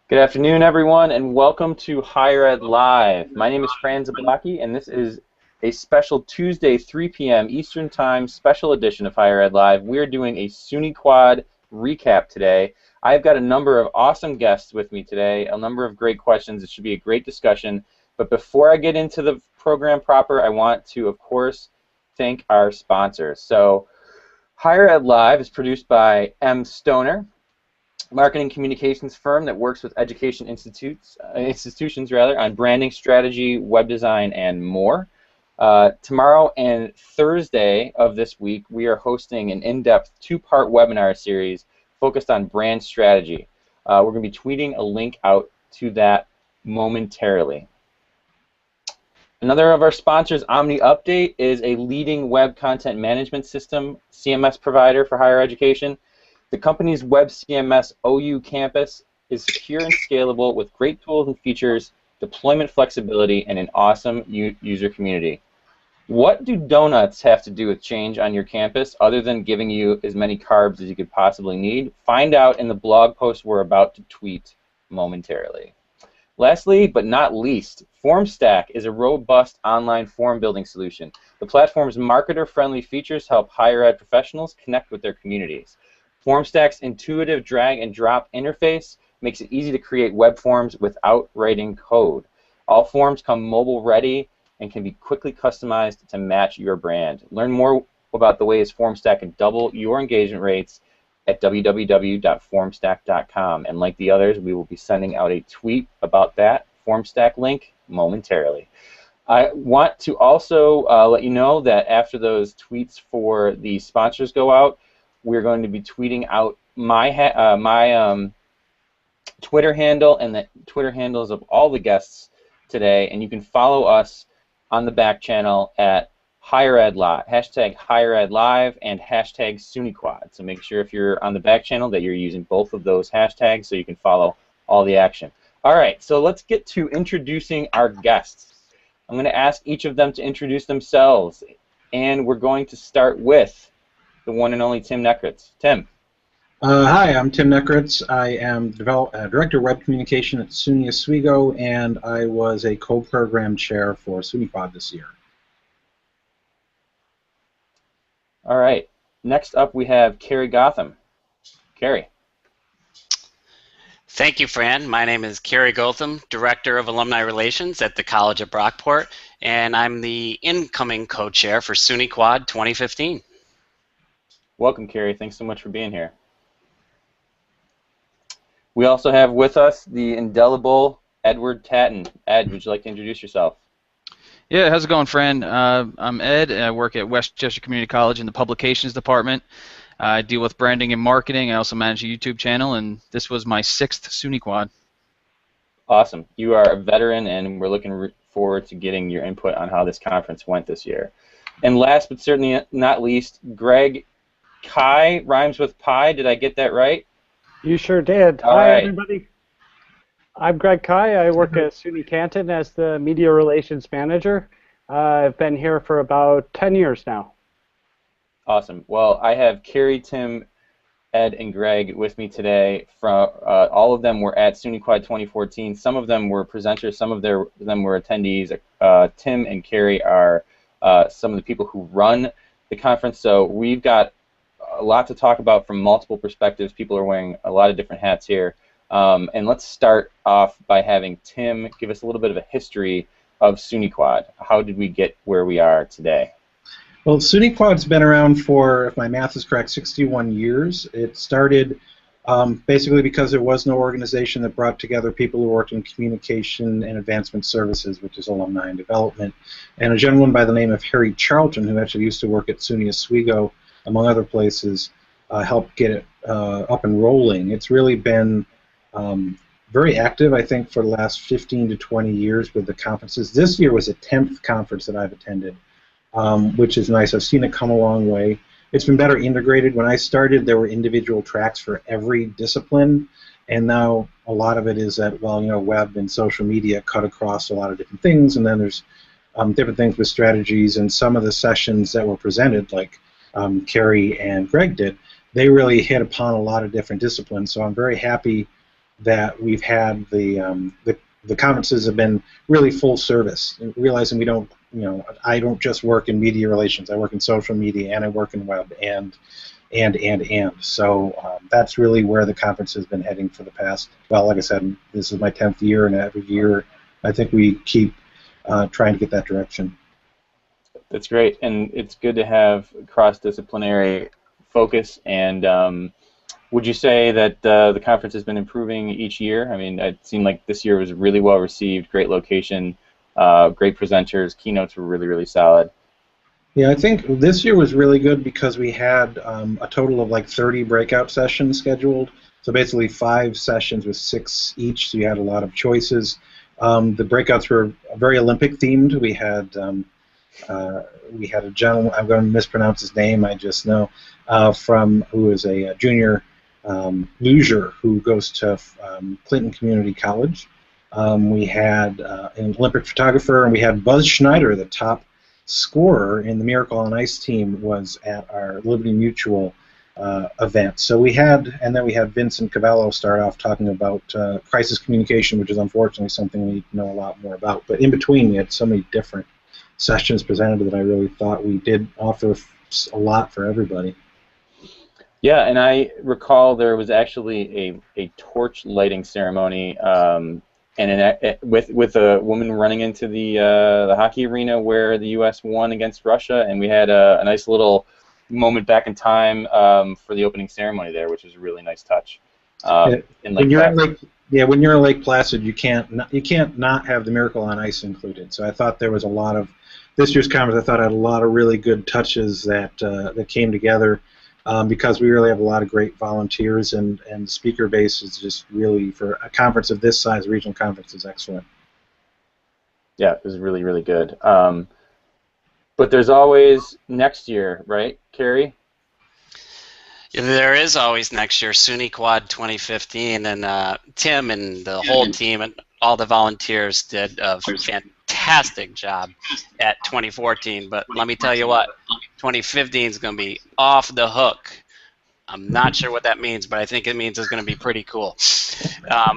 Good afternoon, everyone, and welcome to Higher Ed Live. My name is Fran Zablocki, and this is a special Tuesday, 3 p.m. Eastern Time special edition of Higher Ed Live. We're doing a SUNYCUAD recap today. I've got a number of awesome guests with me today, a number of great questions. It should be a great discussion. But before I get into the program proper, I want to, of course, thank our sponsors. So, Higher Ed Live is produced by mStoner, marketing communications firm that works with education institutions on branding, strategy, web design, and more. Tomorrow and Thursday of this week, we are hosting an in-depth two-part webinar series focused on brand strategy. We're going to be tweeting a link out to that momentarily. Another of our sponsors, Omni Update, is a leading web content management system, CMS provider for higher education. The company's web CMS OU Campus is secure and scalable with great tools and features, deployment flexibility, and an awesome user community. What do donuts have to do with change on your campus other than giving you as many carbs as you could possibly need? Find out in the blog post we're about to tweet momentarily. Lastly, but not least, FormStack is a robust online form building solution. The platform's marketer-friendly features help higher ed professionals connect with their communities. FormStack's intuitive drag-and-drop interface makes it easy to create web forms without writing code. All forms come mobile-ready and can be quickly customized to match your brand. Learn more about the ways FormStack can double your engagement rates at www.formstack.com. And like the others, we will be sending out a tweet about that FormStack link momentarily. I want to also let you know that after those tweets for the sponsors go out, we're going to be tweeting out my Twitter handle and the Twitter handles of all the guests today, and you can follow us on the back channel at Higher Ed Live, hashtag Higher Ed Live and hashtag SUNYQuad. So make sure if you're on the back channel that you're using both of those hashtags so you can follow all the action. All right, so let's get to introducing our guests. I'm going to ask each of them to introduce themselves, and we're going to start with the one and only Tim Nekritz. Tim. Hi, I'm Tim Nekritz. I am Director of Web Communication at SUNY Oswego, and I was a co-program chair for SUNYQuad this year. All right. Next up, we have Carrie Gotham. Carrie. Thank you, Fran. My name is Carrie Gotham, Director of Alumni Relations at the College of Brockport, and I'm the incoming co-chair for SUNYQuad 2015. Welcome, Carrie. Thanks so much for being here. We also have with us the indelible Edward Tatton. Ed, would you like to introduce yourself? Yeah, how's it going, Fran? I'm Ed. I work at Westchester Community College in the Publications Department. I deal with branding and marketing. I also manage a YouTube channel, and this was my 6th SUNYQuad. Awesome. You are a veteran, and we're looking forward to getting your input on how this conference went this year. And last but certainly not least, Greg Kai, rhymes with pie. Did I get that right? You sure did. All Hi, right. everybody. I'm Greg Kai. I work at SUNY Canton as the Media Relations Manager. I've been here for about 10 years now. Awesome. Well, I have Carrie, Tim, Ed, and Greg with me today. From all of them were at SUNYQuad 2014. Some of them were presenters. Some of them were attendees. Tim and Carrie are some of the people who run the conference. So we've got a lot to talk about from multiple perspectives. People are wearing a lot of different hats here. And let's start off by having Tim give us a little bit of a history of SUNYQuad. How did we get where we are today? Well, SUNYQuad's been around for, if my math is correct, 61 years. It started basically because there was no organization that brought together people who worked in communication and advancement services, which is alumni and development, and a gentleman by the name of Harry Charlton, who actually used to work at SUNY Oswego, among other places, helped get it up and rolling. It's really been very active, I think, for the last 15 to 20 years with the conferences. This year was the 10th conference that I've attended, which is nice. I've seen it come a long way. It's been better integrated. When I started, there were individual tracks for every discipline, and now a lot of it is that, well, you know, web and social media cut across a lot of different things, and then there's different things with strategies, and some of the sessions that were presented, like Carrie and Greg did, they really hit upon a lot of different disciplines. So I'm very happy that we've had the conferences have been really full service, realizing we don't, I don't just work in media relations. I work in social media, and I work in web, and. So that's really where the conference has been heading for the past, well, like I said, this is my 10th year, and every year I think we keep trying to get that direction. That's great, and it's good to have cross-disciplinary focus. And would you say that the conference has been improving each year? I mean, it seemed like this year was really well received, great location, great presenters, keynotes were really, really solid. Yeah, I think this year was really good because we had a total of like 30 breakout sessions scheduled. So basically 5 sessions with 6 each, so you had a lot of choices. The breakouts were very Olympic themed. We had a gentleman, I'm going to mispronounce his name, I just know, who is a junior luger who goes to Clinton Community College. We had an Olympic photographer, and we had Buzz Schneider, the top scorer in the Miracle on Ice team, was at our Liberty Mutual event. So and then we had Vincent Cavallo start off talking about crisis communication, which is unfortunately something we know a lot more about. But in between, we had so many different sessions presented that I really thought we did offer a lot for everybody. Yeah, and I recall there was actually a torch lighting ceremony, with a woman running into the hockey arena where the U.S. won against Russia, and we had a nice little moment back in time for the opening ceremony there, which was a really nice touch. When you're in Lake Placid, you can't not have the Miracle on Ice included. So I thought there was a lot of this year's conference. I thought had a lot of really good touches that came together. Because we really have a lot of great volunteers, and the speaker base is just really, for a conference of this size, regional conference, is excellent. Yeah, it was really, really good. But there's always next year, right, Carrie? Yeah, there is always next year, SUNYCUAD 2015, and Tim and the whole team and all the volunteers did a fantastic job at 2014, but let me tell you what, 2015 is going to be off the hook. I'm not sure what that means, but I think it means it's going to be pretty cool.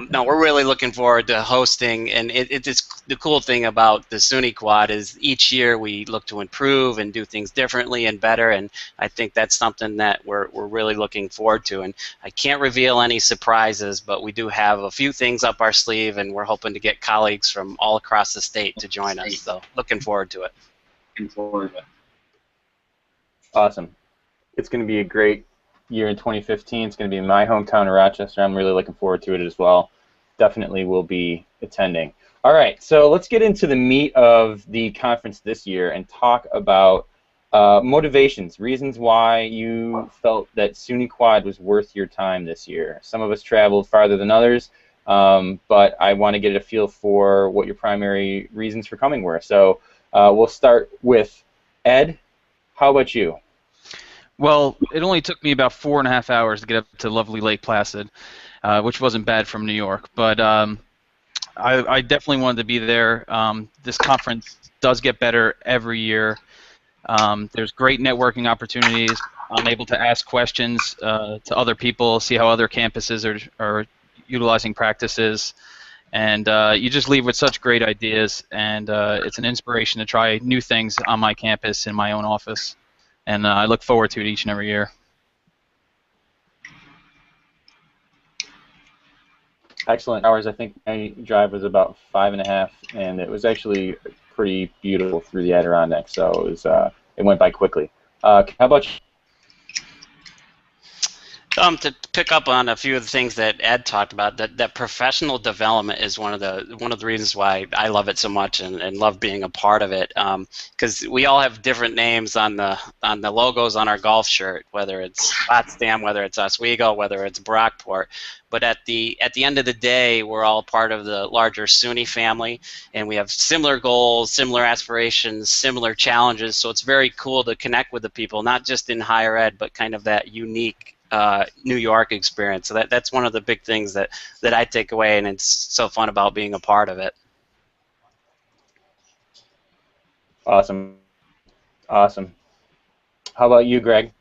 No, we're really looking forward to hosting, and it's the cool thing about the SUNYCUAD is each year we look to improve and do things differently and better, and I think that's something that we're really looking forward to. And I can't reveal any surprises, but we do have a few things up our sleeve, and we're hoping to get colleagues from all across the state to join us. So looking forward to it. Awesome. It's going to be a great year in 2015. It's going to be in my hometown of Rochester. I'm really looking forward to it as well. Definitely will be attending. All right, so let's get into the meat of the conference this year and talk about motivations, reasons why you felt that SUNYCUAD was worth your time this year. Some of us traveled farther than others, but I want to get a feel for what your primary reasons for coming were. So we'll start with Ed. How about you? Well, it only took me about 4.5 hours to get up to lovely Lake Placid, which wasn't bad from New York. But I definitely wanted to be there. This conference does get better every year. There's great networking opportunities. I'm able to ask questions to other people, see how other campuses are utilizing practices. And you just leave with such great ideas, and it's an inspiration to try new things on my campus in my own office. And I look forward to it each and every year. Excellent hours. I think my drive was about 5.5, and it was actually pretty beautiful through the Adirondacks. So it was it went by quickly. How about you? To pick up on a few of the things that Ed talked about, that professional development is one of the reasons why I love it so much and love being a part of it. Because we all have different names on the logos on our golf shirt, whether it's Potsdam, whether it's Oswego, whether it's Brockport. But at the end of the day, we're all part of the larger SUNY family, and we have similar goals, similar aspirations, similar challenges. So it's very cool to connect with the people, not just in higher ed, but kind of that unique New York experience. So that's one of the big things that I take away, and it's so fun about being a part of it. Awesome. Awesome. How about you, Greg?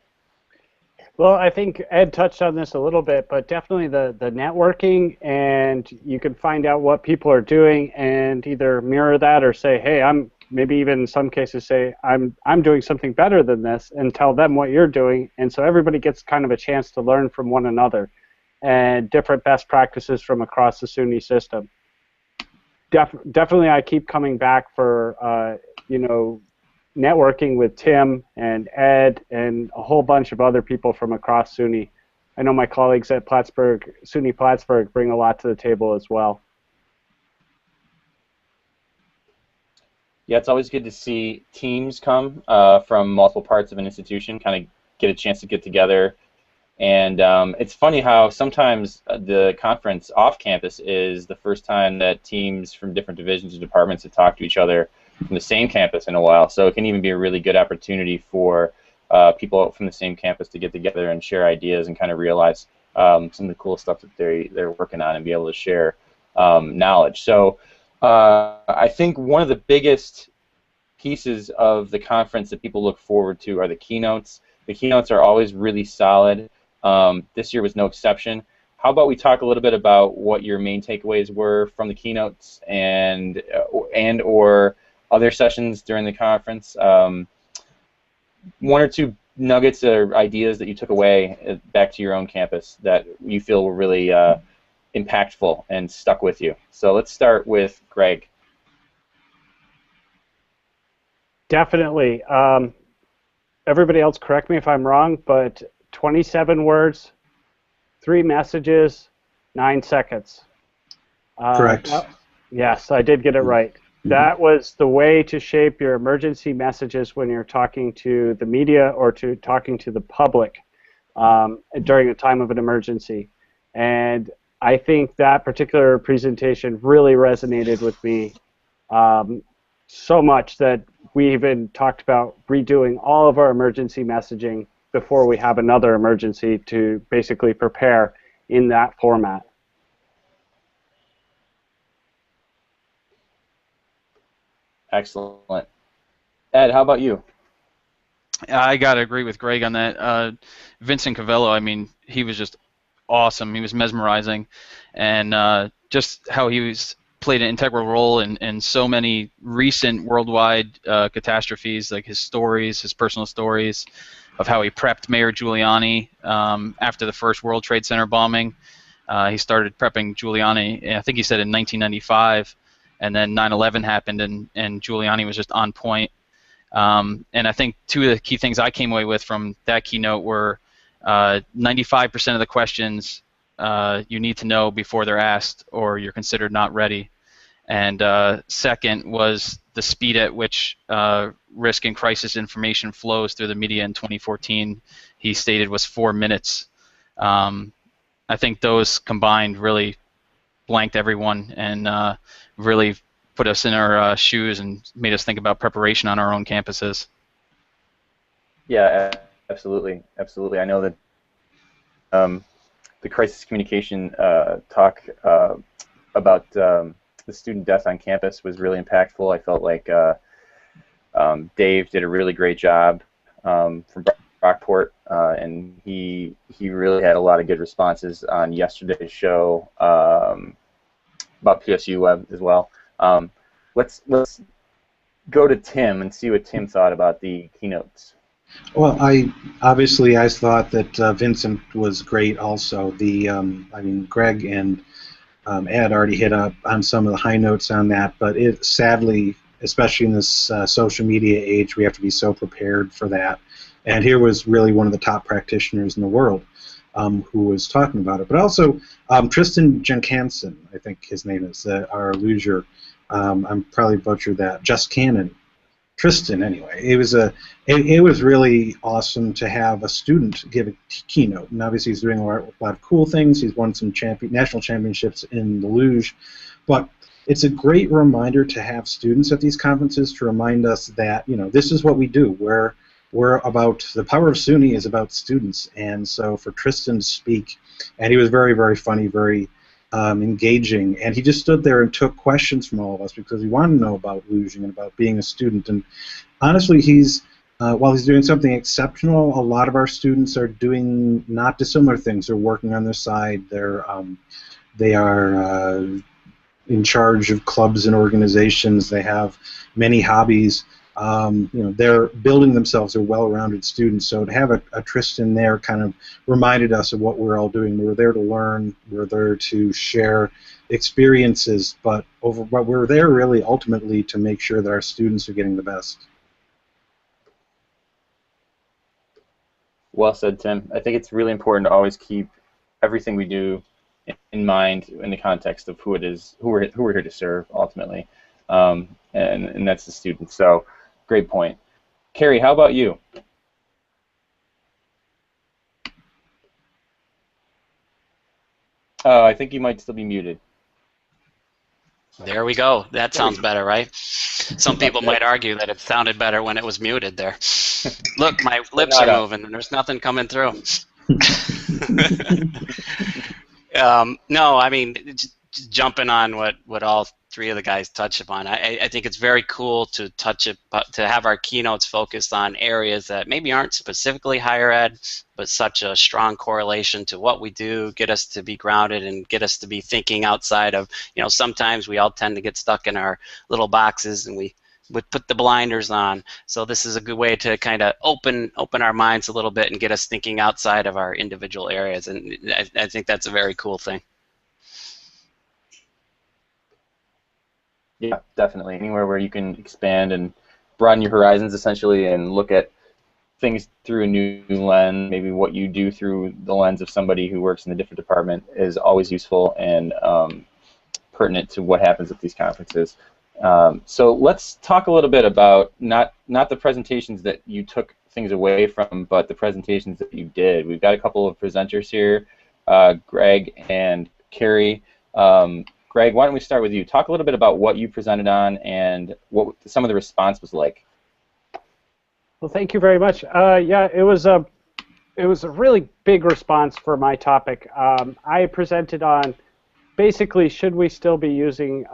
Well, I think Ed touched on this a little bit, but definitely the networking, and you can find out what people are doing and either mirror that or say, hey, I'm maybe even in some cases say I'm doing something better than this, and tell them what you're doing, and so everybody gets kind of a chance to learn from one another and different best practices from across the SUNY system. Definitely, I keep coming back for networking with Tim and Ed and a whole bunch of other people from across SUNY. I know my colleagues at Plattsburgh, SUNY Plattsburgh, bring a lot to the table as well. Yeah, it's always good to see teams come from multiple parts of an institution, kind of get a chance to get together. And it's funny how sometimes the conference off campus is the first time that teams from different divisions and departments have talked to each other from the same campus in a while. So it can even be a really good opportunity for people from the same campus to get together and share ideas and kind of realize some of the cool stuff that they're working on and be able to share knowledge. So I think one of the biggest pieces of the conference that people look forward to are the keynotes. The keynotes are always really solid. This year was no exception. How about we talk a little bit about what your main takeaways were from the keynotes and or other sessions during the conference? One or two nuggets or ideas that you took away back to your own campus that you feel were really impactful and stuck with you. So let's start with Greg. Definitely. Everybody else correct me if I'm wrong, but 27 words, 3 messages, 9 seconds. Correct. Yes, I did get it right. That was the way to shape your emergency messages when you're talking to the media or talking to the public during a time of an emergency. And I think that particular presentation really resonated with me so much that we even talked about redoing all of our emergency messaging before we have another emergency to basically prepare in that format. Excellent. Ed, how about you? I got to agree with Greg on that. Vincent Cavello, I mean, he was just awesome. He was mesmerizing. And just how he played an integral role in so many recent worldwide catastrophes, like his stories, his personal stories of how he prepped Mayor Giuliani after the first World Trade Center bombing. He started prepping Giuliani, I think he said in 1995, and then 9/11 happened, and Giuliani was just on point. And I think two of the key things I came away with from that keynote were 95% of the questions you need to know before they're asked, or you're considered not ready. And second was the speed at which risk and crisis information flows through the media in 2014, he stated was 4 minutes. I think those combined really blanked everyone and really put us in our shoes and made us think about preparation on our own campuses. Yeah, absolutely, absolutely. I know that the crisis communication talk about the student death on campus was really impactful. I felt like Dave did a really great job from Rockport, and he really had a lot of good responses on yesterday's show about PSU Web as well. Let's go to Tim and see what Tim thought about the keynotes. Well, I thought that Vincent was great also. I mean, Greg and Ed already hit up on some of the high notes on that, but it sadly, especially in this social media age, we have to be so prepared for that. And here was really one of the top practitioners in the world who was talking about it. But also Tristan Jenkansen, I think his name is, our loser. I'm probably butchered that. Just Cannon. Tristan, anyway. It was really awesome to have a student give a keynote, and obviously he's doing a lot of cool things. He's won some national championships in the luge, but it's a great reminder to have students at these conferences to remind us that this is what we do. We're about, the power of SUNY is about students, and so for Tristan to speak, and he was very, very funny, very engaging, and he just stood there and took questions from all of us because he wanted to know about luging and about being a student. And honestly, he's while he's doing something exceptional, a lot of our students are doing not dissimilar things. They're working on their side. They are in charge of clubs and organizations. They have many hobbies. They're building themselves. They're well-rounded students. So to have a Tristan there kind of reminded us of what we're all doing. We're there to learn. We're there to share experiences, but we're there really ultimately to make sure that our students are getting the best. Well said, Tim. I think it's really important to always keep everything we do in mind in the context of who we're here to serve ultimately, and that's the students. So, great point. Carrie, how about you? Oh, I think you might still be muted. There we go. That sounds better, right? Some people might argue that it sounded better when it was muted there. Look, my lips are moving and there's nothing coming through. No, I mean, just jumping on what all three of the guys touched upon, I think it's very cool to have our keynotes focused on areas that maybe aren't specifically higher ed, but such a strong correlation to what we do, get us to be grounded and get us to be thinking outside of, sometimes we all tend to get stuck in our little boxes and we would put the blinders on. So this is a good way to kind of open our minds a little bit and get us thinking outside of our individual areas, and I think that's a very cool thing. Yeah, definitely. Anywhere where you can expand and broaden your horizons, essentially, and look at things through a new lens, maybe what you do through the lens of somebody who works in a different department, is always useful and pertinent to what happens at these conferences. So let's talk a little bit about not the presentations that you took things away from, but the presentations that you did. We've got a couple of presenters here, Greg and Carrie. Greg, why don't we start with you? Talk a little bit about what you presented on and what some of the response was like. Well, thank you very much. Yeah, it was a really big response for my topic. I presented on basically, should we still be using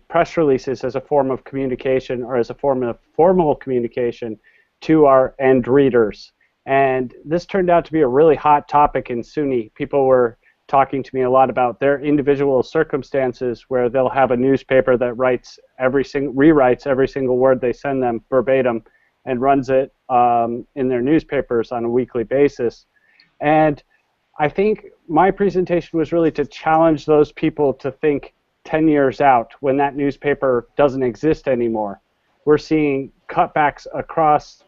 press releases as a form of communication or as a form of formal communication to our end readers? And this turned out to be a really hot topic in SUNY. People were talking to me a lot about their individual circumstances where they'll have a newspaper that rewrites every single word they send them verbatim and runs it in their newspapers on a weekly basis. And I think my presentation was really to challenge those people to think 10 years out when that newspaper doesn't exist anymore. We're seeing cutbacks across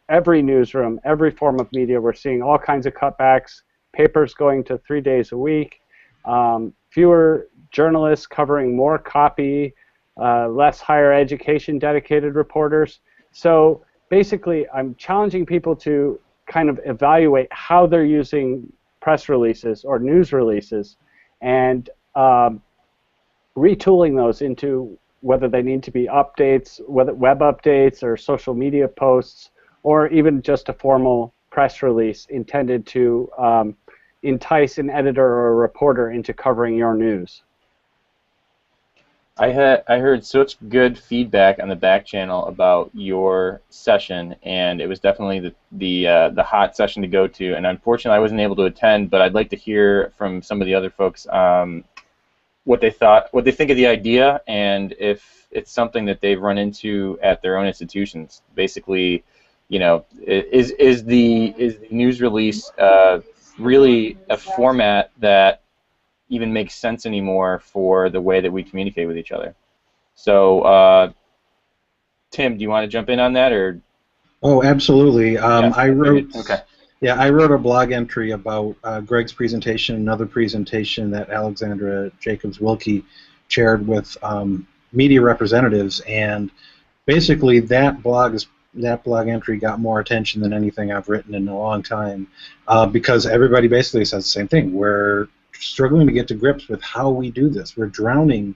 every newsroom, every form of media. We're seeing all kinds of cutbacks, papers going to 3 days a week, fewer journalists covering more copy, less higher education dedicated reporters. So basically, I'm challenging people to kind of evaluate how they're using press releases or news releases and retooling those into whether they need to be updates, whether web updates or social media posts, or even just a formal press release intended to entice an editor or a reporter into covering your news. I heard such good feedback on the back channel about your session, and it was definitely the hot session to go to. And unfortunately, I wasn't able to attend, but I'd like to hear from some of the other folks what they think of the idea, and if it's something that they've run into at their own institutions. Basically, is the news release really a format that even makes sense anymore for the way that we communicate with each other? So, Tim, do you want to jump in on that, or? Oh, absolutely. Yeah, I wrote. Okay. Yeah, I wrote a blog entry about Greg's presentation, another presentation that Alexandra Jacobs-Wilkie chaired with media representatives, and basically that blog entry got more attention than anything I've written in a long time, because everybody basically says the same thing. We're struggling to get to grips with how we do this. We're drowning.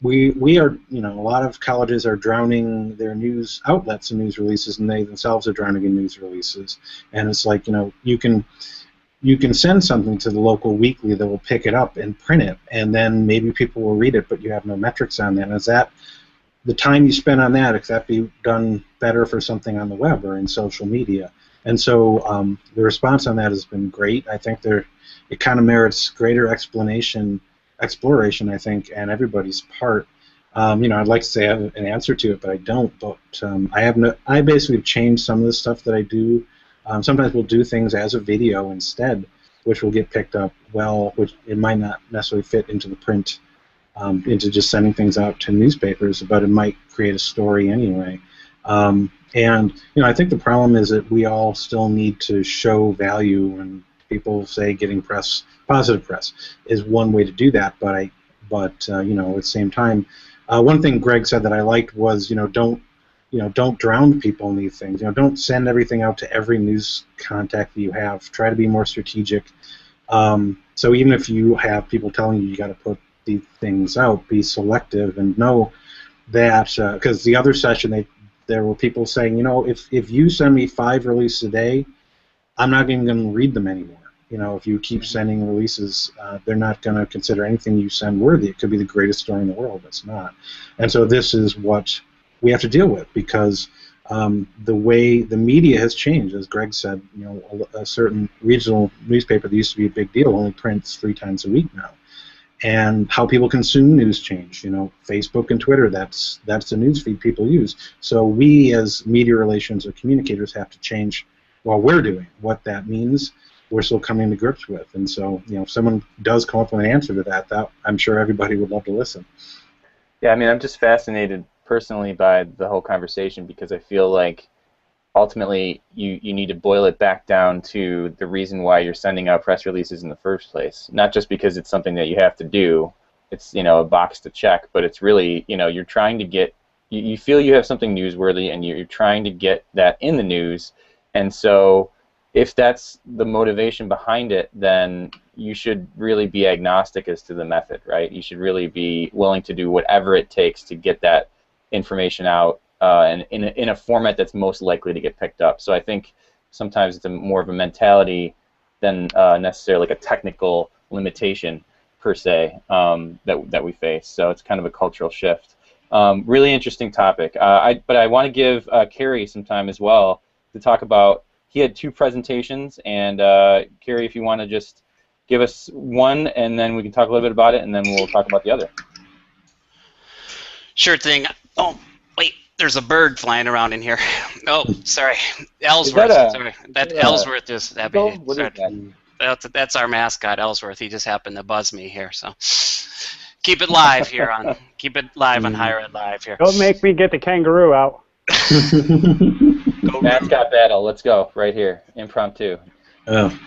We are, a lot of colleges are drowning their news outlets in news releases, and they themselves are drowning in news releases. And it's like, you can send something to the local weekly that will pick it up and print it, and then maybe people will read it, but you have no metrics on that. And the time you spend on that, could that be done better for something on the web or in social media? And so the response on that has been great. I think it kind of merits greater exploration, I think, and everybody's part. I'd like to say I have an answer to it, but I don't. But I basically changed some of the stuff that I do. Sometimes we'll do things as a video instead, which will get picked up well, which it might not necessarily fit into the print, into just sending things out to newspapers, but it might create a story anyway. And I think the problem is that we all still need to show value, and people say getting press, positive press, is one way to do that. But at the same time, one thing Greg said that I liked was don't drown people in these things. Don't send everything out to every news contact that you have. Try to be more strategic. So even if you have people telling you got to put these things out, be selective and know that, because the other session there were people saying, if you send me 5 releases a day, I'm not even going to read them anymore. If you keep sending releases, they're not going to consider anything you send worthy. It could be the greatest story in the world. It's not. And so this is what we have to deal with, because the way the media has changed, as Greg said, a certain regional newspaper that used to be a big deal only prints 3 times a week now. And how people consume news change. Facebook and Twitter, that's the news feed people use. So we as media relations or communicators have to change while we're doing what that means. We're still coming to grips with. And so, if someone does come up with an answer to that, I'm sure everybody would love to listen. Yeah, I mean, I'm just fascinated personally by the whole conversation, because I feel like ultimately you need to boil it back down to the reason why you're sending out press releases in the first place. Not just because it's something that you have to do, it's a box to check, but it's really you're trying to get, you feel you have something newsworthy and you're trying to get that in the news. And so if that's the motivation behind it, then you should really be agnostic as to the method, right? You should really be willing to do whatever it takes to get that information out and in a format that's most likely to get picked up. So I think sometimes it's more of a mentality than necessarily like a technical limitation per se that we face. So it's kind of a cultural shift. Really interesting topic. But I want to give Kerry some time as well to talk about. He had 2 presentations, and Kerry, if you want to just give us one, and then we can talk a little bit about it, and then we'll talk about the other. Sure thing. Oh, wait, there's a bird flying around in here. Oh, sorry. Ellsworth. Sorry. Ellsworth is happy. What is that? That's our mascot, Ellsworth. He just happened to buzz me here, so keep it live here keep it live on Higher Ed Live here. Don't make me get the kangaroo out. Mascot battle. Let's go right here. Impromptu. Oh.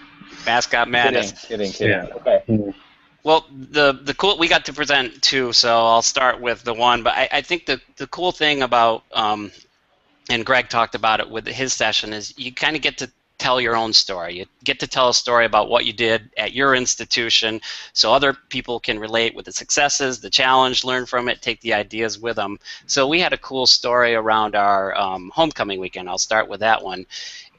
Mascot madness. Kidding. Yeah. Okay. Well, the cool, we got to present 2, so I'll start with the one. But I think the cool thing about, and Greg talked about it with his session, is you kind of get to tell your own story. You get to tell a story about what you did at your institution, so other people can relate with the successes, the challenge, learn from it, take the ideas with them. So we had a cool story around our homecoming weekend. I'll start with that one.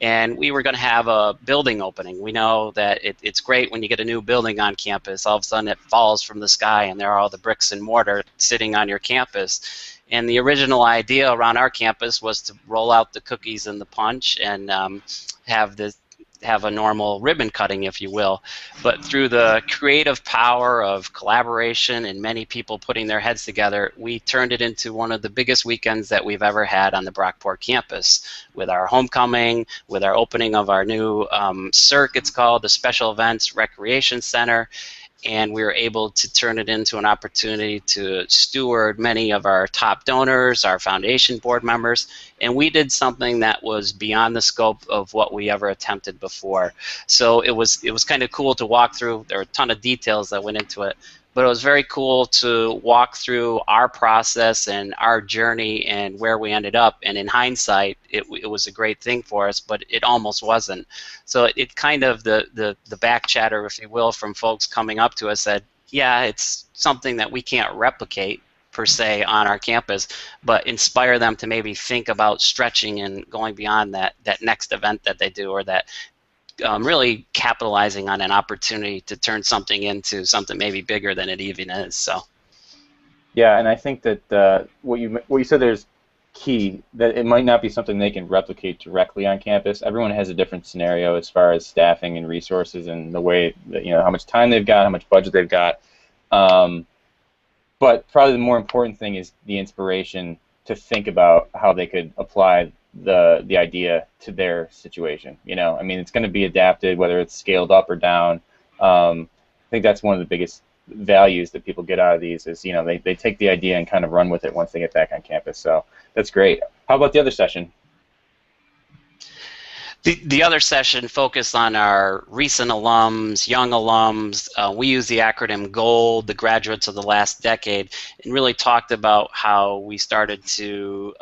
And we were going to have a building opening. We know that it's great when you get a new building on campus. All of a sudden it falls from the sky and there are all the bricks and mortar sitting on your campus. And the original idea around our campus was to roll out the cookies and the punch and have a normal ribbon cutting, if you will. But through the creative power of collaboration and many people putting their heads together, we turned it into one of the biggest weekends that we've ever had on the Brockport campus, with our homecoming, with our opening of our new CERC, it's called, the Special Events Recreation Center. And we were able to turn it into an opportunity to steward many of our top donors, our foundation board members, and we did something that was beyond the scope of what we ever attempted before. So it was kind of cool to walk through. There were a ton of details that went into it, but it was very cool to walk through our process and our journey and where we ended up. And in hindsight, it was a great thing for us, but it almost wasn't. So it kind of, the back chatter, if you will, from folks coming up to us said, yeah, it's something that we can't replicate per se on our campus, but inspire them to maybe think about stretching and going beyond that next event that they do, or that really capitalizing on an opportunity to turn something into something maybe bigger than it even is. So Yeah, and I think that what you said there's key, that it might not be something they can replicate directly on campus. Everyone has a different scenario as far as staffing and resources and the way that, how much time they've got, how much budget they've got. Um, but probably the more important thing is the inspiration to think about how they could apply the idea to their situation. I mean, it's going to be adapted, whether it's scaled up or down. I think that's one of the biggest values that people get out of these is, they take the idea and kind of run with it once they get back on campus. So that's great. How about the other session? The other session focused on our recent alums, young alums. We use the acronym GOLD, the graduates of the last decade, and really talked about how we started to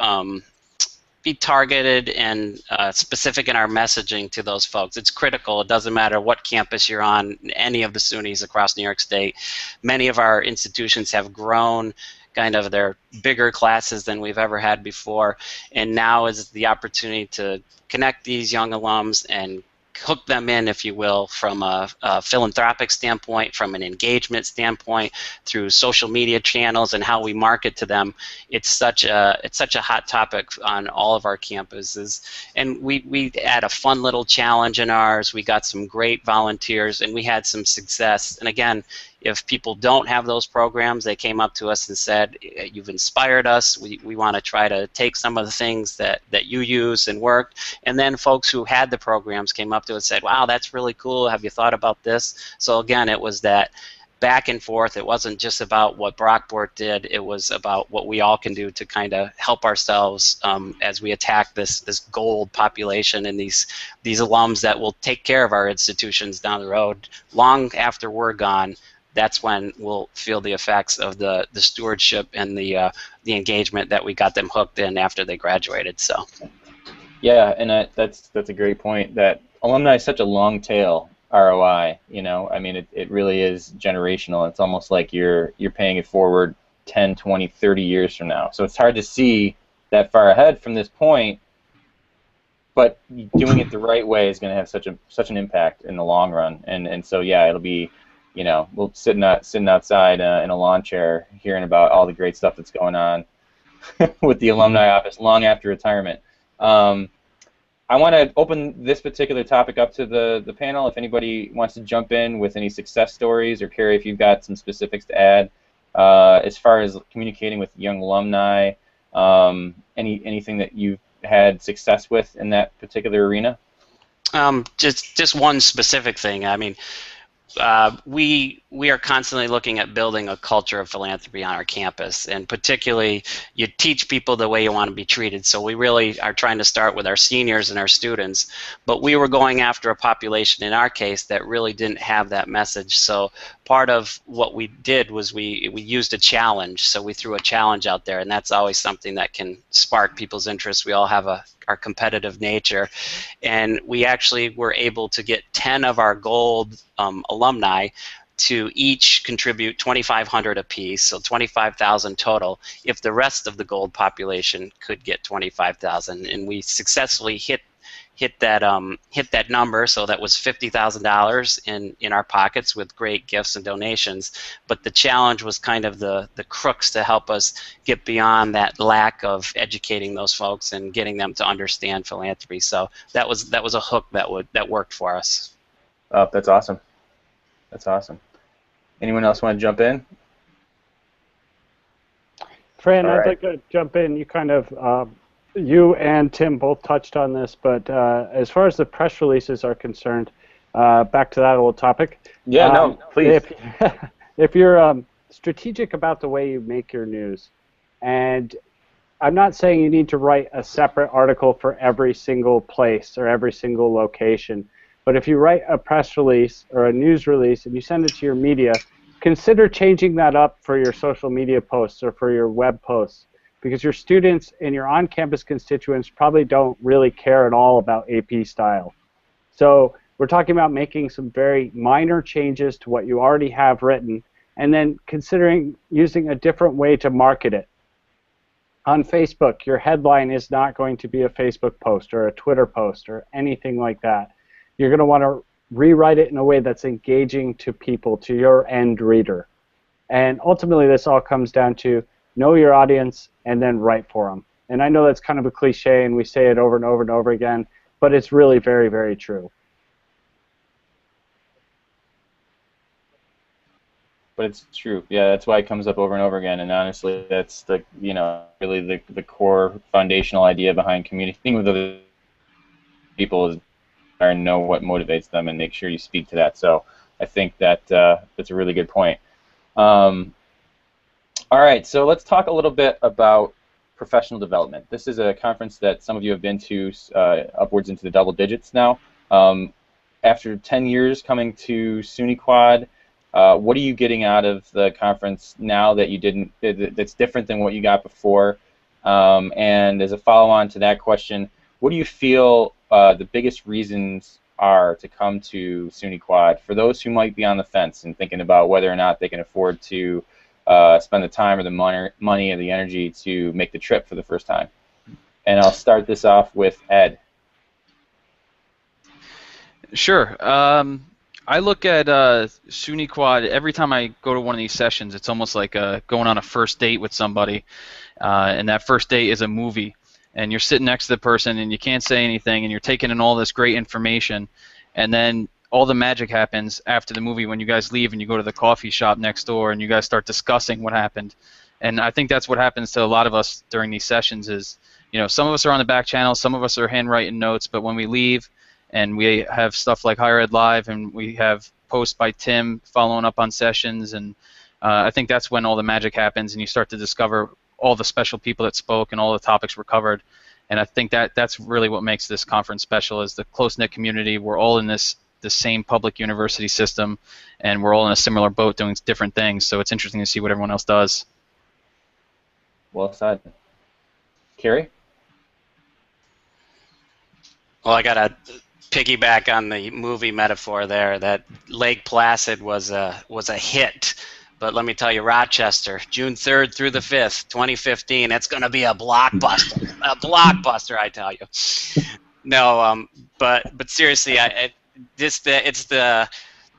be targeted and specific in our messaging to those folks. It's critical. It doesn't matter what campus you're on, any of the SUNYs across New York State. Many of our institutions have grown kind of their bigger classes than we've ever had before, and now is the opportunity to connect these young alums and hook them in, if you will, from a philanthropic standpoint, from an engagement standpoint, through social media channels and how we market to them. It's such a hot topic on all of our campuses, and we had a fun little challenge in ours. We got some great volunteers, and we had some success. And again, if people don't have those programs, they came up to us and said, you've inspired us. We want to try to take some of the things that you use and worked. And then folks who had the programs came up to us and said, wow, that's really cool. Have you thought about this? So again, it was that back and forth. It wasn't just about what Brockport did. It was about what we all can do to kind of help ourselves as we attack this gold population and these alums that will take care of our institutions down the road long after we're gone. That's when we'll feel the effects of the stewardship and the engagement that we got them hooked in after they graduated. So, yeah, and that's a great point. That alumni is such a long tail ROI. I mean, it really is generational. It's almost like you're paying it forward 10, 20, 30 years from now. So it's hard to see that far ahead from this point. But doing it the right way is going to have such an impact in the long run. And so yeah, it'll be. We'll sitting outside in a lawn chair hearing about all the great stuff that's going on with the alumni office long after retirement. I want to open this particular topic up to the panel. If anybody wants to jump in with any success stories, or Carrie, if you've got some specifics to add as far as communicating with young alumni, anything that you've had success with in that particular arena? Just one specific thing. I mean, we are constantly looking at building a culture of philanthropy on our campus, and particularly you teach people the way you want to be treated. So we really are trying to start with our seniors and our students, but we were going after a population in our case that really didn't have that message. So part of what we did was we used a challenge. So we threw a challenge out there, and that's always something that can spark people's interest. We all have our competitive nature, and we actually were able to get 10 of our gold alumni to each contribute $2,500 apiece, so $25,000 total. If the rest of the gold population could get $25,000, and we successfully hit that number, so that was $50,000 in our pockets with great gifts and donations. But the challenge was kind of the crux to help us get beyond that lack of educating those folks and getting them to understand philanthropy. So that was a hook that worked for us. Oh, that's awesome. That's awesome. Anyone else want to jump in? Fran, I'd like to jump in. You kind of, you and Tim both touched on this, but as far as the press releases are concerned, back to that old topic. Yeah, no, please. If you're strategic about the way you make your news, and I'm not saying you need to write a separate article for every single place or every single location, but if you write a press release or a news release and you send it to your media, consider changing that up for your social media posts or for your web posts, because your students and your on-campus constituents probably don't really care at all about AP style. So we're talking about making some very minor changes to what you already have written, and then considering using a different way to market it. On Facebook, your headline is not going to be a Facebook post or a Twitter post or anything like that. You're going to want to rewrite it in a way that's engaging to people, to your end reader. And ultimately, this all comes down to know your audience and then write for them. And I know that's kind of a cliche, and we say it over and over and over again, but it's really very, very true. But it's true. Yeah, that's why it comes up over and over again. And honestly, that's the really the core foundational idea behind communicating with other people is know what motivates them and make sure you speak to that. So I think that that's a really good point. All right, so let's talk a little bit about professional development. This is a conference that some of you have been to upwards into the double digits now. After 10 years coming to SUNYCUAD, what are you getting out of the conference now that you didn't, that's different than what you got before? And as a follow-on to that question, what do you feel the biggest reasons are to come to SUNYCUAD for those who might be on the fence and thinking about whether or not they can afford to spend the time or the money or the energy to make the trip for the first time? And I'll start this off with Ed. Sure. I look at SUNYCUAD every time I go to one of these sessions. It's almost like going on a first date with somebody, and that first date is a movie. And you're sitting next to the person, and you can't say anything, and you're taking in all this great information, and then all the magic happens after the movie when you guys leave and you go to the coffee shop next door and you guys start discussing what happened. And I think that's what happens to a lot of us during these sessions is, some of us are on the back channel, some of us are handwriting notes, but when we leave and we have stuff like Higher Ed Live and we have posts by Tim following up on sessions, and I think that's when all the magic happens and you start to discover all the special people that spoke and all the topics were covered. And I think that's really what makes this conference special is the close-knit community. We're all in the same public university system, and we're all in a similar boat doing different things, so it's interesting to see what everyone else does. Well said. Carrie? Well, I got to piggyback on the movie metaphor there. That Lake Placid was a hit. But let me tell you, Rochester, June 3rd through the 5th, 2015, it's going to be a blockbuster. A blockbuster, I tell you. No, but seriously, the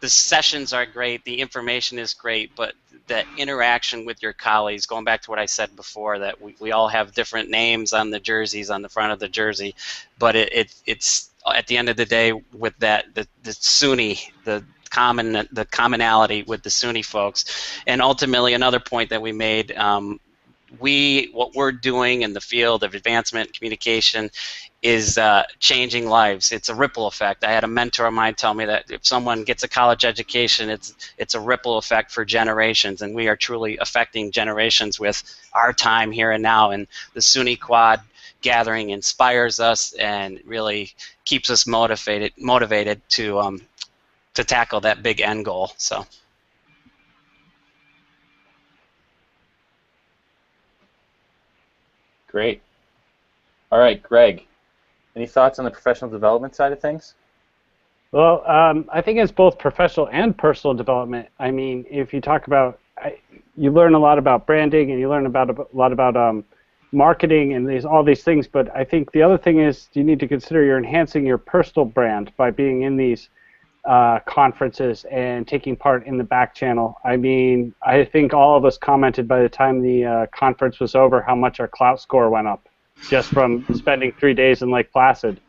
sessions are great, the information is great, but the interaction with your colleagues, going back to what I said before, that we all have different names on the jerseys, on the front of the jersey, but it's at the end of the day with the SUNY, the commonality with the SUNY folks. And ultimately, another point that we made, what we're doing in the field of advancement communication is changing lives. It's a ripple effect. I had a mentor of mine tell me that if someone gets a college education, it's a ripple effect for generations, and we are truly affecting generations with our time here and now. And the SUNYCUAD gathering inspires us and really keeps us motivated to tackle that big end goal. So. Great. All right, Greg, any thoughts on the professional development side of things? Well, I think it's both professional and personal development. I mean, if you talk about, you learn a lot about branding and you learn a lot about marketing and all these things, but I think the other thing is you need to consider you're enhancing your personal brand by being in these conferences and taking part in the back channel. I mean, I think all of us commented by the time the conference was over how much our clout score went up just from spending 3 days in Lake Placid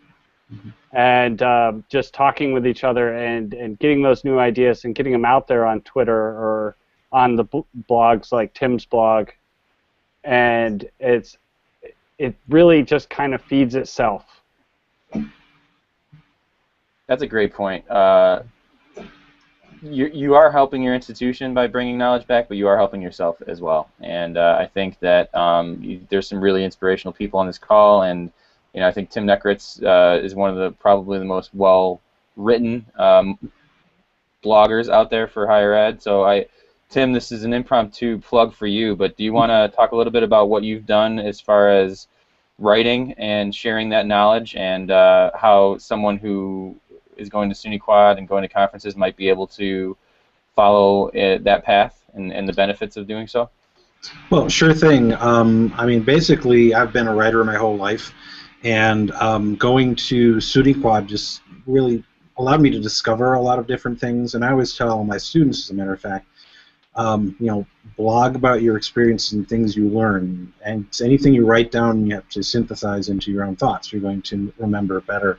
and just talking with each other and getting those new ideas and getting them out there on Twitter or on the blogs like Tim's blog. And it really just kind of feeds itself. That's a great point. You are helping your institution by bringing knowledge back, but you are helping yourself as well. And I think that there's some really inspirational people on this call, and I think Tim Neckeritz is one of probably the most well-written bloggers out there for higher ed. So Tim, this is an impromptu plug for you, but do you want to talk a little bit about what you've done as far as writing and sharing that knowledge, and how someone who is going to SUNYCUAD and going to conferences might be able to follow that path and the benefits of doing so? Well, sure thing. I mean, basically, I've been a writer my whole life, and going to SUNYCUAD just really allowed me to discover a lot of different things. And I always tell my students, as a matter of fact, blog about your experiences and things you learn. And anything you write down, you have to synthesize into your own thoughts. You're going to remember better.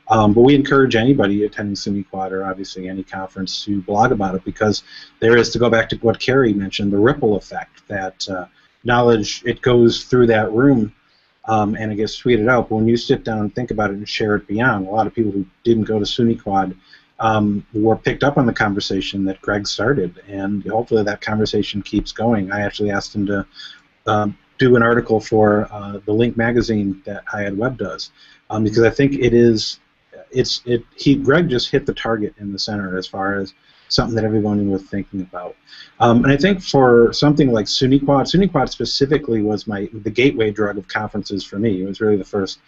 But we encourage anybody attending SUNYCUAD or obviously any conference to blog about it, because there is, to go back to what Carrie mentioned, the ripple effect, that knowledge, it goes through that room and it gets tweeted out. But when you sit down and think about it and share it beyond, a lot of people who didn't go to SUNYCUAD were picked up on the conversation that Greg started, and hopefully that conversation keeps going. I actually asked him to do an article for the Link magazine that HiAd Web does, because I think Greg just hit the target in the center as far as something that everyone was thinking about. And I think for something like SUNYCUAD specifically was the gateway drug of conferences for me. It was really the first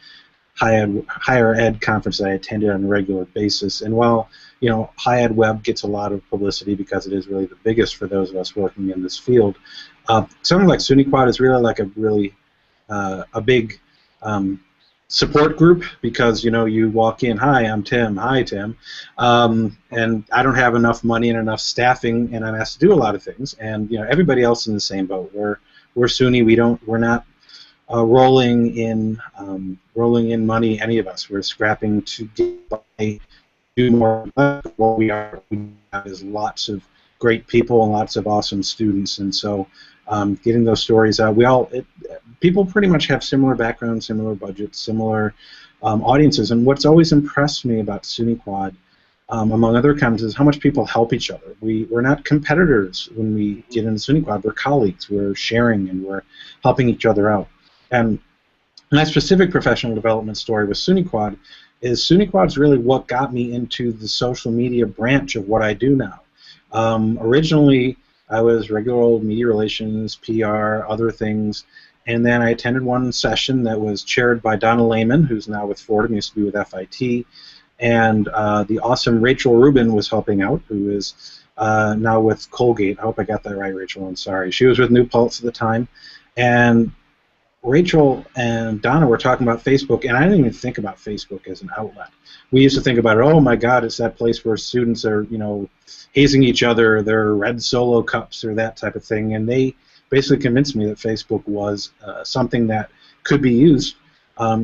higher ed conference that I attended on a regular basis. And while HiAd Web gets a lot of publicity because it is really the biggest for those of us working in this field, something like SUNYCUAD is really like a big support group, because you walk in, hi, I'm Tim, hi Tim, and I don't have enough money and enough staffing, and I'm asked to do a lot of things, and everybody else in the same boat. We're SUNY. We're not rolling in money, any of us. We're scrapping to get by, do more. What we have is lots of great people and lots of awesome students, and so getting those stories out. People pretty much have similar backgrounds, similar budgets, similar audiences, and what's always impressed me about SUNYCUAD, among other conferences, is how much people help each other. We're not competitors when we get into SUNYCUAD. We're colleagues. We're sharing and we're helping each other out. And my specific professional development story with SUNYCUAD is SUNYCUAD's really what got me into the social media branch of what I do now. Originally, I was regular old media relations, PR, other things, and then I attended one session that was chaired by Donna Lehman, who's now with Fordham, used to be with FIT, and the awesome Rachel Rubin was helping out, who is now with Colgate. I hope I got that right, Rachel. I'm sorry. She was with New Pulse at the time, and Rachel and Donna were talking about Facebook, and I didn't even think about Facebook as an outlet. We used to think about it, oh my God, it's that place where students are, hazing each other, their red Solo cups or that type of thing, and they basically convinced me that Facebook was something that could be used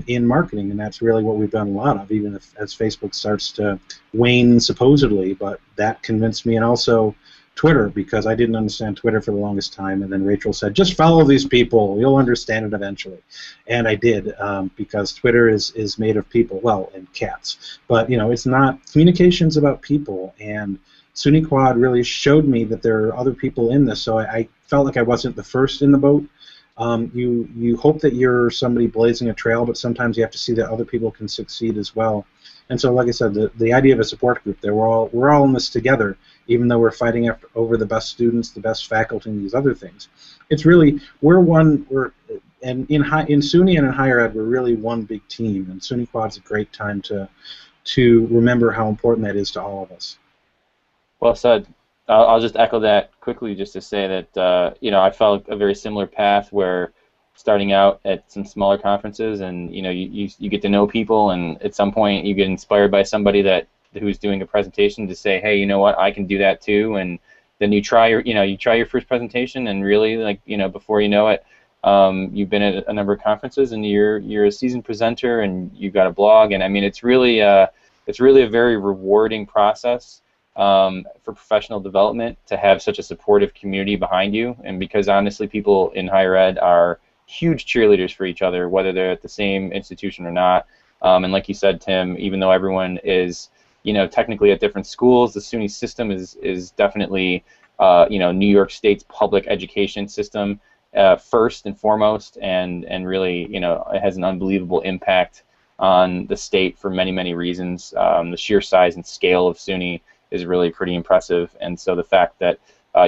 in marketing, and that's really what we've done a lot of, even as Facebook starts to wane supposedly, but that convinced me, and also Twitter, because I didn't understand Twitter for the longest time, and then Rachel said, just follow these people, you'll understand it eventually. And I did, because Twitter is made of people, well, and cats, but it's not, communication's about people, and SUNYCUAD really showed me that there are other people in this, so I felt like I wasn't the first in the boat. You hope that you're somebody blazing a trail, but sometimes you have to see that other people can succeed as well. And so, like I said, the idea of a support group, there we're all in this together, even though we're fighting over the best students, the best faculty, and these other things. It's really, and in SUNY and in higher ed, we're really one big team, and SUNYCUAD's a great time to remember how important that is to all of us. Well said. I'll just echo that quickly, just to say that I followed a very similar path, where starting out at some smaller conferences, and you get to know people, and at some point you get inspired by somebody who's doing a presentation to say, hey, you know what, I can do that too, and then you try your first presentation, and really, before you know it, you've been at a number of conferences, and you're a seasoned presenter, and you've got a blog, and I mean it's really a very rewarding process for professional development to have such a supportive community behind you, and because honestly, people in higher ed are huge cheerleaders for each other, whether they're at the same institution or not. And like you said, Tim, even though everyone is technically at different schools, the SUNY system is definitely New York State's public education system first and foremost, and really it has an unbelievable impact on the state for many reasons. The sheer size and scale of SUNY is really pretty impressive, and so the fact that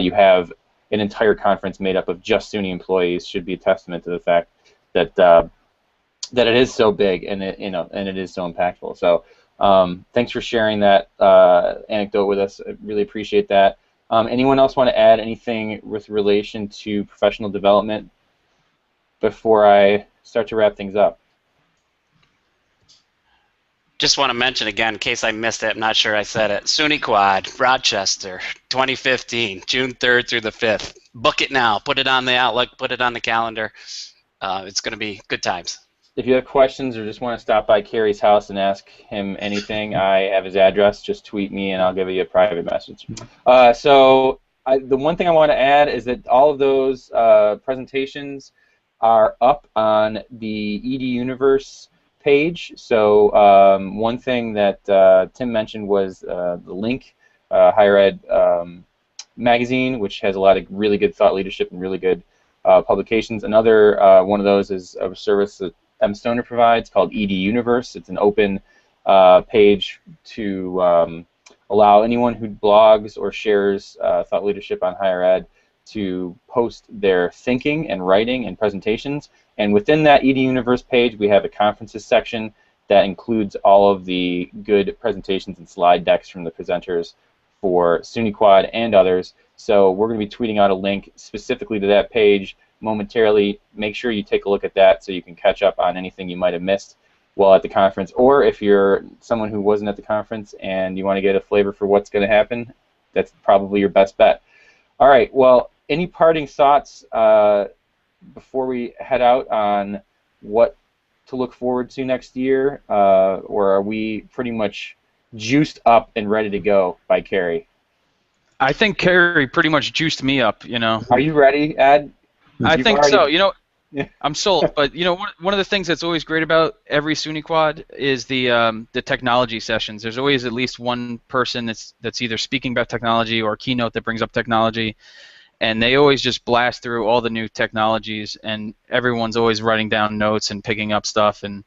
you have an entire conference made up of just SUNY employees should be a testament to the fact that that it is so big and it is so impactful. So thanks for sharing that anecdote with us. I really appreciate that. Anyone else want to add anything with relation to professional development before I start to wrap things up? Just want to mention again, in case I missed it, I'm not sure I said it. SUNYCUAD Rochester 2015, June 3rd through the 5th. Book it now. Put it on the Outlook. Put it on the calendar. It's going to be good times. If you have questions or just want to stop by Kerry's house and ask him anything, I have his address. Just tweet me and I'll give you a private message. The one thing I want to add is that all of those presentations are up on the ED Universe page. So one thing that Tim mentioned was the link, Higher Ed magazine, which has a lot of really good thought leadership and really good publications. Another one of those is a service that mStoner provides called ED Universe. It's an open page to allow anyone who blogs or shares thought leadership on higher ed to post their thinking and writing and presentations. And within that ED Universe page, we have a conferences section that includes all of the good presentations and slide decks from the presenters for SUNYCUAD and others. So we're going to be tweeting out a link specifically to that page momentarily. Make sure you take a look at that so you can catch up on anything you might have missed while at the conference. Or if you're someone who wasn't at the conference and you want to get a flavor for what's going to happen, that's probably your best bet. All right, well, any parting thoughts before we head out on what to look forward to next year, or are we pretty much juiced up and ready to go by Kerry? I think Kerry pretty much juiced me up, you know. Are you ready, Ed? I think so. You know, I'm sold. But you know, one of the things that's always great about every SUNYCUAD is the technology sessions. There's always at least one person that's either speaking about technology or a keynote that brings up technology, and they always just blast through all the new technologies, and everyone's always writing down notes and picking up stuff, and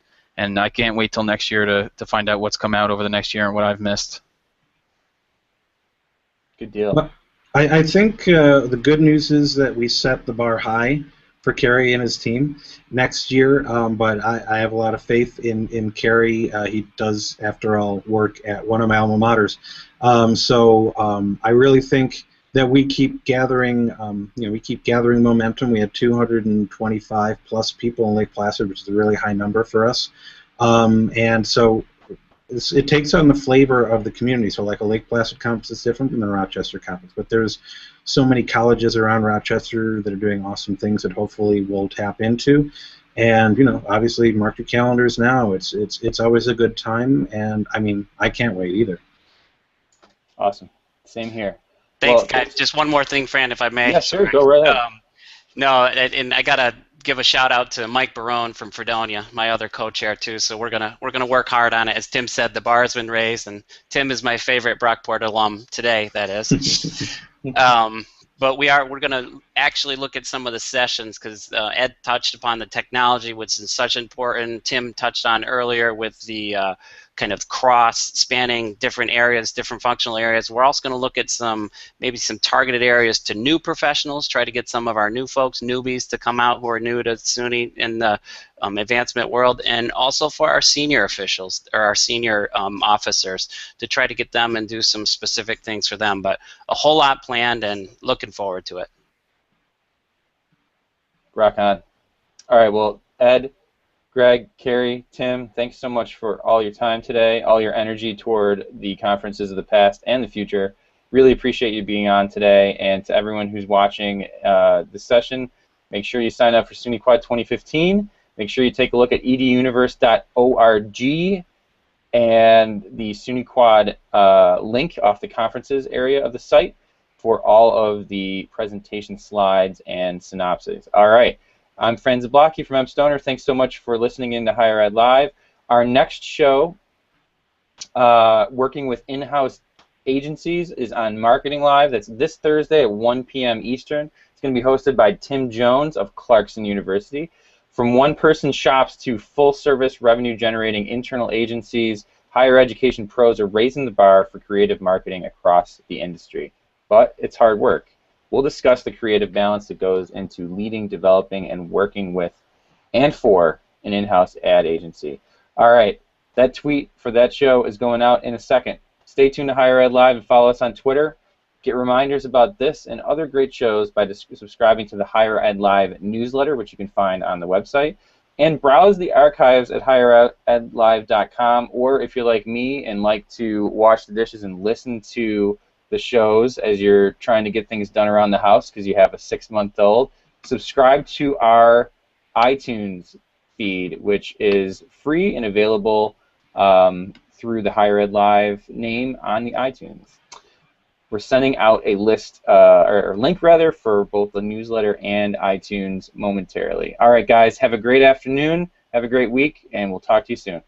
I can't wait till next year to find out what's come out over the next year and what I've missed. Good deal. I think the good news is that we set the bar high for Kerry and his team next year, but I have a lot of faith in Kerry. He does, after all, work at one of my alma maters. I really think that we keep gathering, we keep gathering momentum. We had 225 plus people in Lake Placid, which is a really high number for us, and so it takes on the flavor of the community. So like a Lake Placid conference is different than the Rochester conference, but there's so many colleges around Rochester that are doing awesome things that hopefully we'll tap into. And you know, obviously, mark your calendars now. It's always a good time, and I mean, I can't wait either. Awesome. Same here. Thanks, guys. Just one more thing, Fran, if I may. Yeah, sure. Go right ahead. No, and I gotta give a shout out to Mike Barone from Fredonia, my other co-chair too. So we're gonna work hard on it. As Tim said, the bar has been raised, and Tim is my favorite Brockport alum today. That is. But we're gonna actually look at some of the sessions because Ed touched upon the technology, which is such important. Tim touched on earlier with the kind of cross-spanning different areas, different functional areas. We're also going to look at maybe some targeted areas to new professionals, try to get some of our new folks, newbies, to come out who are new to SUNY in the advancement world, and also for our senior officials or our senior officers to try to get them and do some specific things for them. But a whole lot planned and looking forward to it. Rock on. All right, well, Ed, Greg, Kerry, Tim, thanks so much for all your time today, all your energy toward the conferences of the past and the future. Really appreciate you being on today. And to everyone who's watching this session, make sure you sign up for SUNYCUAD 2015. Make sure you take a look at eduniverse.org and the SUNYCUAD link off the conferences area of the site for all of the presentation slides and synopses. All right. I'm Fran Zablocki from mStoner. Thanks so much for listening in to Higher Ed Live. Our next show, working with in-house agencies, is on Marketing Live. That's this Thursday at 1 p.m. Eastern. It's going to be hosted by Tim Jones of Clarkson University. From one-person shops to full-service revenue-generating internal agencies, higher education pros are raising the bar for creative marketing across the industry. But it's hard work. We'll discuss the creative balance that goes into leading, developing, and working with and for an in-house ad agency. All right, that tweet for that show is going out in a second. Stay tuned to Higher Ed Live and follow us on Twitter. Get reminders about this and other great shows by subscribing to the Higher Ed Live newsletter, which you can find on the website. and browse the archives at higheredlive.com, or if you're like me and like to wash the dishes and listen to the shows as you're trying to get things done around the house because you have a 6-month-old, subscribe to our iTunes feed, which is free and available through the Higher Ed Live name on the iTunes. We're sending out a list, or link rather, for both the newsletter and iTunes momentarily. All right, guys, have a great afternoon, have a great week, and we'll talk to you soon.